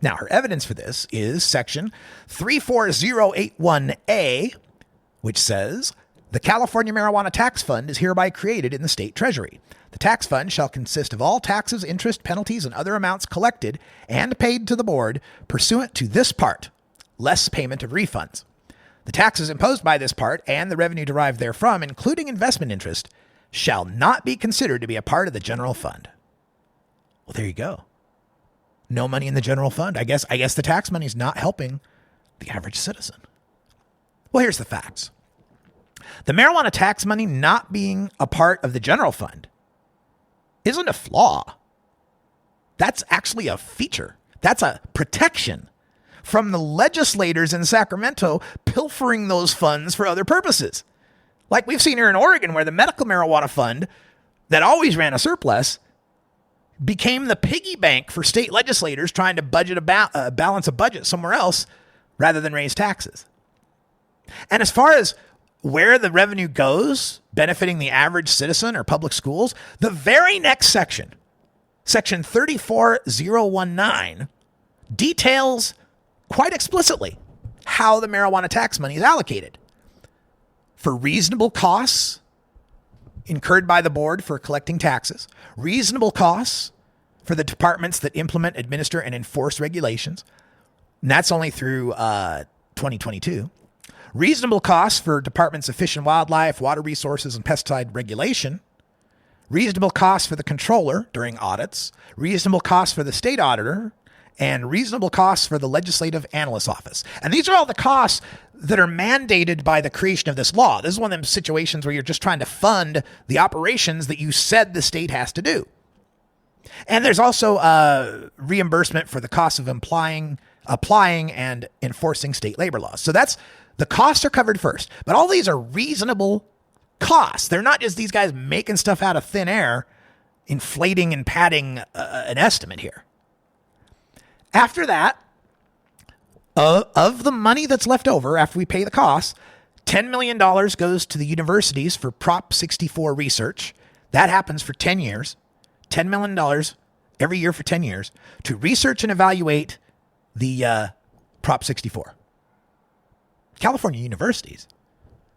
Now, her evidence for this is section 34081A, which says, the California Marijuana Tax Fund is hereby created in the state treasury. The tax fund shall consist of all taxes, interest, penalties, and other amounts collected and paid to the board pursuant to this part, less payment of refunds. The taxes imposed by this part and the revenue derived therefrom, including investment interest, shall not be considered to be a part of the general fund. Well, there you go. No money in the general fund. I guess the tax money is not helping the average citizen. Well, here's the facts. The marijuana tax money not being a part of the general fund isn't a flaw. That's actually a feature. That's a protection from the legislators in Sacramento pilfering those funds for other purposes. Like we've seen here in Oregon, where the medical marijuana fund that always ran a surplus became the piggy bank for state legislators trying to balance a budget somewhere else rather than raise taxes. And as far as where the revenue goes, benefiting the average citizen or public schools, the very next section, section 34019, details quite explicitly how the marijuana tax money is allocated. For reasonable costs incurred by the board for collecting taxes, reasonable costs for the departments that implement, administer, and enforce regulations, and that's only through 2022. Reasonable costs for departments of fish and wildlife, water resources, and pesticide regulation. Reasonable costs for the controller during audits. Reasonable costs for the state auditor. And reasonable costs for the legislative analyst's office. And these are all the costs that are mandated by the creation of this law. This is one of them situations where you're just trying to fund the operations that you said the state has to do. And there's also reimbursement for the cost of applying and enforcing state labor laws. So that's the costs are covered first. But all these are reasonable costs. They're not just these guys making stuff out of thin air, inflating and padding an estimate here. After that, of the money that's left over after we pay the costs, $10 million goes to the universities for Prop 64 research. That happens for 10 years. $10 million every year for 10 years to research and evaluate the Prop 64. California universities.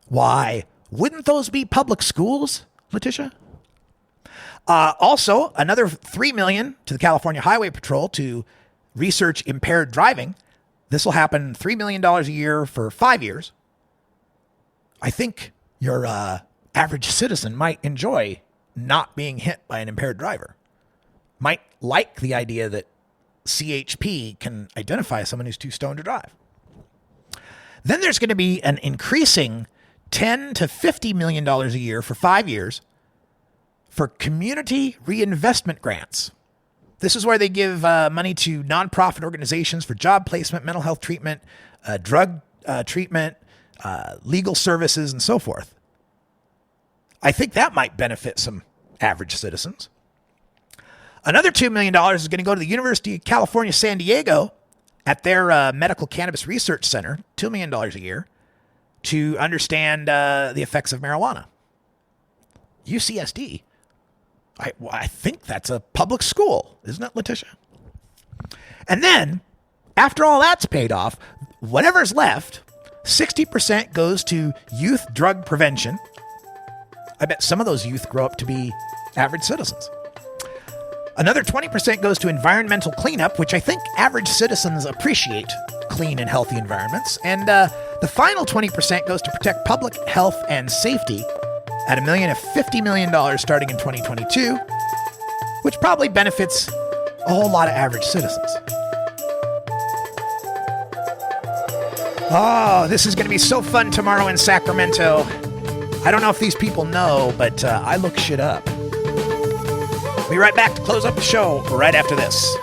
Why wouldn't those be public schools, Letitia? Also, another $3 million to the California Highway Patrol to research impaired driving. This will happen $3 million a year for 5 years. I think your average citizen might enjoy not being hit by an impaired driver. Might like the idea that CHP can identify someone who's too stoned to drive. Then there's going to be an increasing $10 to $50 million a year for 5 years for community reinvestment grants. This is where they give money to nonprofit organizations for job placement, mental health treatment, drug treatment, legal services, and so forth. I think that might benefit some average citizens. Another $2 million is going to go to the University of California, San Diego at their Medical Cannabis Research Center, $2 million a year, to understand the effects of marijuana. UCSD. I think that's a public school, isn't it, Letitia? And then, after all that's paid off, whatever's left, 60% goes to youth drug prevention. I bet some of those youth grow up to be average citizens. Another 20% goes to environmental cleanup, which I think average citizens appreciate clean and healthy environments. And the final 20% goes to protect public health and safety at $1 million to $50 million starting in 2022, which probably benefits a whole lot of average citizens. Oh, this is going to be so fun tomorrow in Sacramento. I don't know if these people know, but I look shit up. We'll be right back to close up the show right after this.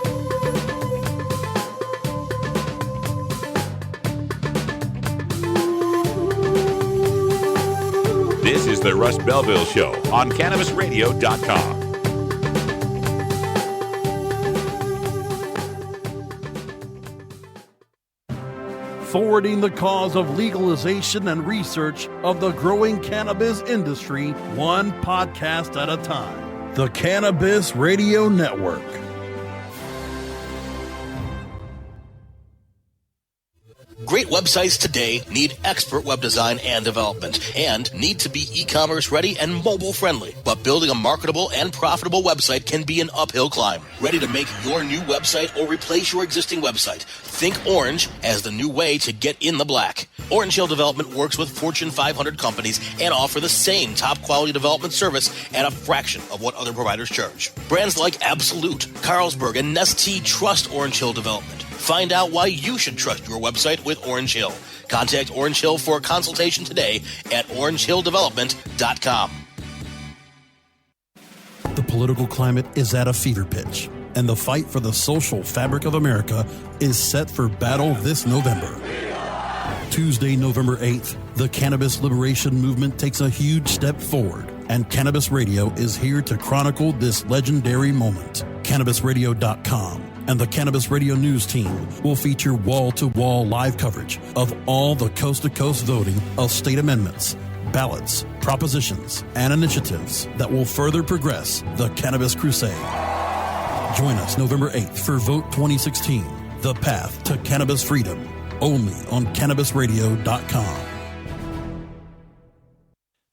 This is the Russ Belville Show on CannabisRadio.com. Forwarding the cause of legalization and research of the growing cannabis industry, one podcast at a time. The Cannabis Radio Network. Great websites today need expert web design and development and need to be e-commerce ready and mobile friendly. But building a marketable and profitable website can be an uphill climb. Ready to make your new website or replace your existing website? Think Orange as the new way to get in the black. Orange Hill Development works with Fortune 500 companies and offer the same top quality development service at a fraction of what other providers charge. Brands like Absolute, Carlsberg, and Nestea trust Orange Hill Development. Find out why you should trust your website with Orange Hill. Contact Orange Hill for a consultation today at orangehilldevelopment.com. The political climate is at a fever pitch, and the fight for the social fabric of America is set for battle this November. Tuesday, November 8th, the cannabis liberation movement takes a huge step forward, and Cannabis Radio is here to chronicle this legendary moment. CannabisRadio.com and the Cannabis Radio News team will feature wall-to-wall live coverage of all the coast-to-coast voting of state amendments, ballots, propositions, and initiatives that will further progress the cannabis crusade. Join us November 8th for Vote 2016, The Path to Cannabis Freedom, only on CannabisRadio.com.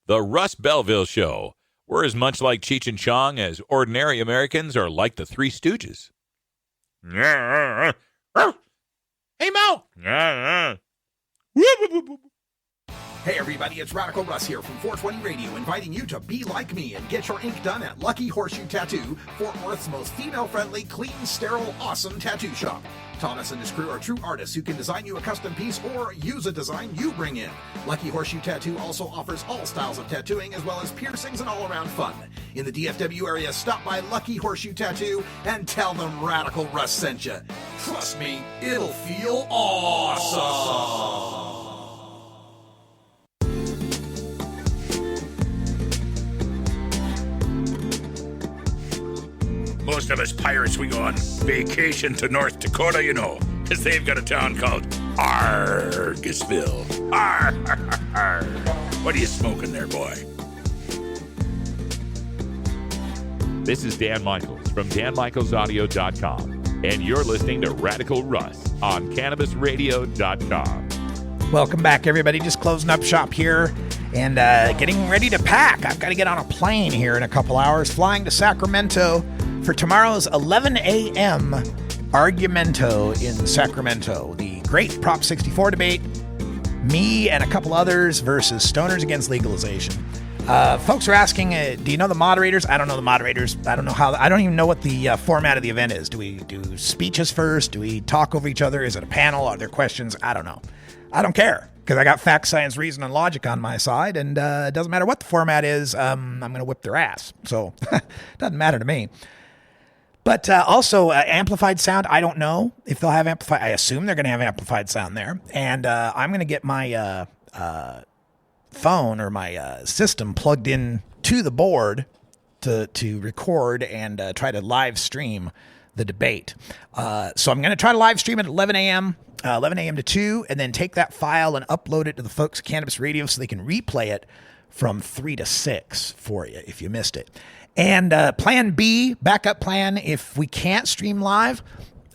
The Russ Belville Show. We're as much like Cheech and Chong as ordinary Americans are like the Three Stooges. Hey, Mo! Hey everybody, it's Radical Russ here from 420 Radio, inviting you to be like me and get your ink done at Lucky Horseshoe Tattoo, Fort Worth's most female-friendly, clean, sterile, awesome tattoo shop. Thomas and his crew are true artists who can design you a custom piece or use a design you bring in. Lucky Horseshoe Tattoo also offers all styles of tattooing as well as piercings and all-around fun. In the DFW area, stop by Lucky Horseshoe Tattoo and tell them Radical Russ sent you. Trust me, it'll feel awesome. Most of us pirates, we go on vacation to North Dakota, you know, because they've got a town called Argosville. Arr. What are you smoking there, boy? This is Dan Michaels from danmichaelsaudio.com, and you're listening to Radical Russ on CannabisRadio.com. Welcome back, everybody. Just closing up shop here and getting ready to pack. I've got to get on a plane here in a couple hours, flying to Sacramento for tomorrow's 11 a.m. argumento in Sacramento. The great Prop 64 debate, me and a couple others versus stoners against legalization. Folks are asking, do you know the moderators? I don't know the moderators. I don't even know what the format of the event is. Do we do speeches first? Do we talk over each other? Is it a panel? Are there questions? I don't know. I don't care, because I got fact, science, reason, and logic on my side, and it doesn't matter what the format is. I'm going to whip their ass. So it doesn't matter to me. But also amplified sound, I don't know if they'll have amplified. I assume they're going to have amplified sound there. And I'm going to get my phone or my system plugged in to the board to record and try to live stream the debate. So I'm going to try to live stream it at 11 a.m. To 2, and then take that file and upload it to the folks at Cannabis Radio so they can replay it from 3 to 6 for you if you missed it. And plan B, backup plan, if we can't stream live,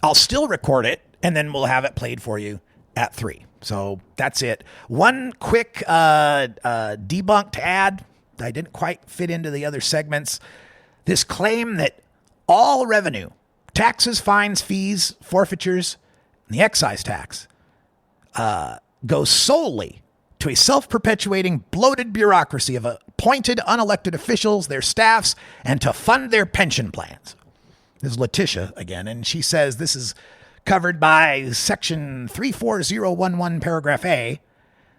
I'll still record it, and then we'll have it played for you at 3. So that's it. One quick debunk to add. I didn't quite fit into the other segments. This claim that all revenue, taxes, fines, fees, forfeitures, and the excise tax goes solely to a self-perpetuating, bloated bureaucracy of appointed, unelected officials, their staffs, and to fund their pension plans. This is Letitia again, and she says this is covered by Section 34011, Paragraph A,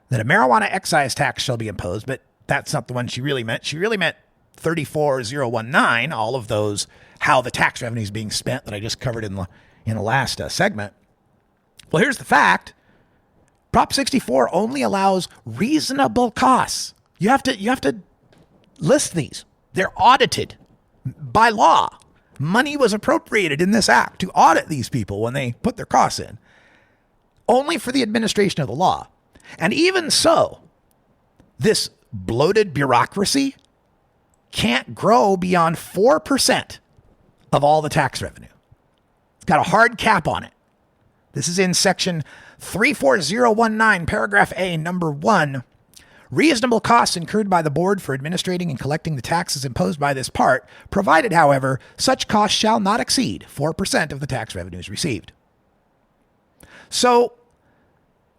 that a marijuana excise tax shall be imposed, but that's not the one she really meant. She really meant 34019, all of those, how the tax revenue is being spent that I just covered in the last segment. Well, here's the fact. Prop 64 only allows reasonable costs. You have to list these. They're audited by law. Money was appropriated in this act to audit these people when they put their costs in. Only for the administration of the law. And even so, this bloated bureaucracy can't grow beyond 4% of all the tax revenue. It's got a hard cap on it. This is in Section 34019, Paragraph A, Number 1. Reasonable costs incurred by the board for administrating and collecting the taxes imposed by this part, provided, however, such costs shall not exceed 4% of the tax revenues received. So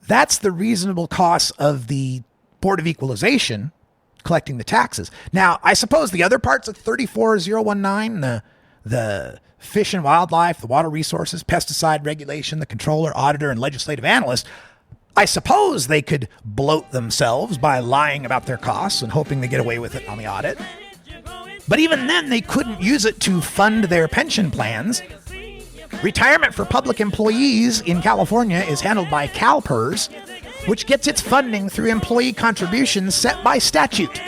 that's the reasonable costs of the Board of Equalization collecting the taxes. Now, I suppose the other parts of 34019, the fish and wildlife, the water resources, pesticide regulation, the controller, auditor, and legislative analyst, I suppose they could bloat themselves by lying about their costs and hoping they get away with it on the audit. But even then, they couldn't use it to fund their pension plans. Retirement for public employees in California is handled by CalPERS, which gets its funding through employee contributions set by statute.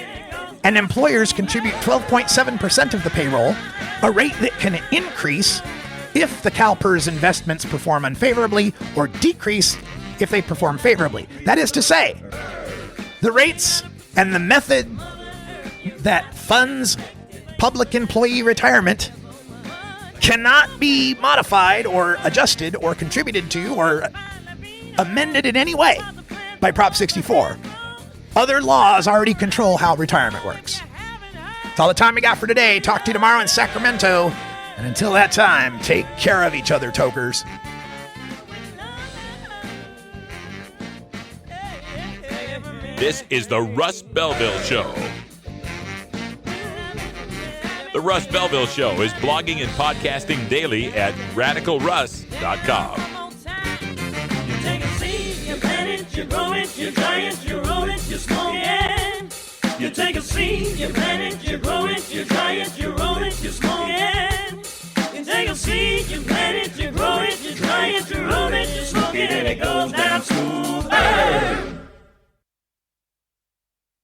And employers contribute 12.7% of the payroll, a rate that can increase if the CalPERS investments perform unfavorably or decrease if they perform favorably. That is to say, the rates and the method that funds public employee retirement cannot be modified or adjusted or contributed to or amended in any way by Prop 64. Other laws already control how retirement works. That's all the time we got for today. Talk to you tomorrow in Sacramento. And until that time, take care of each other, tokers. This is the Russ Belville Show. The Russ Belville Show is blogging and podcasting daily at radicalruss.com. You take a seed, you plant it, you grow it, you dry it, you roll it, you smoke it. You take a seed, you plant it, you grow it, you dry it, you roll it, you smoke it. You take a seed, you plant it, you grow it, you dry it, you roll it, you smoke it, and it goes down smooth.